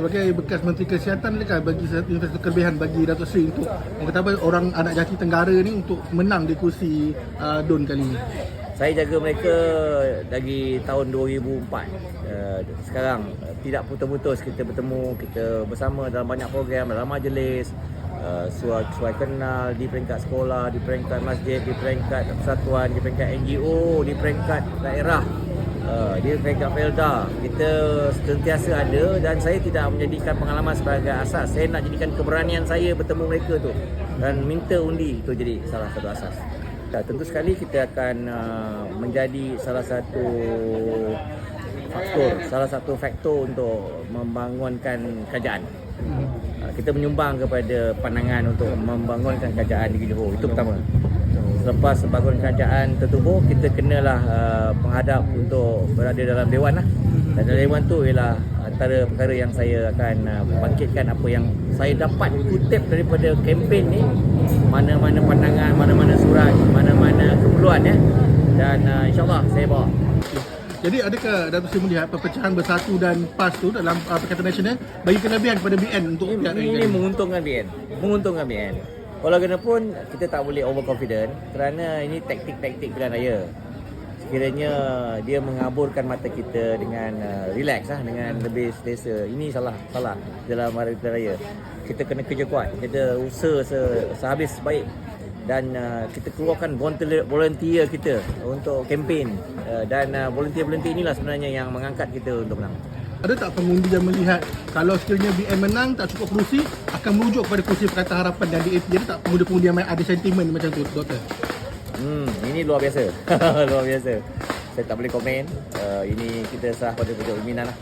sebagai bekas Menteri Kesihatan, adakah bagi investasi kelebihan bagi Datuk Seri untuk orang kata apa, orang anak Jati Tenggara ni untuk menang di kursi DUN kali ini? Saya jaga mereka dari tahun 2004. Sekarang tidak putus-putus kita bertemu, kita bersama dalam banyak program, dalam majlis, suai kenal di peringkat sekolah, di peringkat masjid, di peringkat persatuan, di peringkat NGO, di peringkat daerah, di peringkat Felda. Kita sentiasa ada dan saya tidak menjadikan pengalaman sebagai asas. Saya nak jadikan keberanian saya bertemu mereka tu dan minta undi itu jadi salah satu asas. Dan tentu sekali kita akan menjadi salah satu faktor untuk membangunkan kerajaan. Kita menyumbang kepada pandangan untuk membangunkan kerajaan di Johor. Itu pertama. Selepas bangun kerajaan tertubuh, kita kenalah menghadap untuk berada dalam Dewan lah. Dan dalam Dewan tu ialah antara perkara yang saya akan bangkitkan apa yang saya dapat kutip daripada kempen ni. Mana-mana pandangan, mana-mana surat, mana-mana keperluan dan insyaAllah saya bawa. Jadi adakah Datuk Seri melihat perpecahan Bersatu dan PAS tu dalam Pakatan Nasional bagi kelebihan kepada BN untuk pihak ini menguntungkan BN. Walaupun kita tak boleh overconfident kerana ini taktik-taktik pilihan raya. Sekiranya dia mengaburkan mata kita dengan relax dengan lebih selesa. Ini salah dalam hari pilihan raya. Kita kena kerja kuat, kita usaha sehabis baik dan kita keluarkan volunteer kita untuk kempen dan volunteer inilah sebenarnya yang mengangkat kita untuk menang. Ada tak pengundi yang melihat kalau sekiranya BN menang tak cukup kerusi akan merujuk kepada kursi Pakatan Harapan dan DAP? Jadi tak pengundi-pengundi yang ada sentimen macam tu, Doktor? Ini luar biasa. Luar biasa. Saya tak boleh komen. Ini kita serah pada Pujok Pimpinan lah.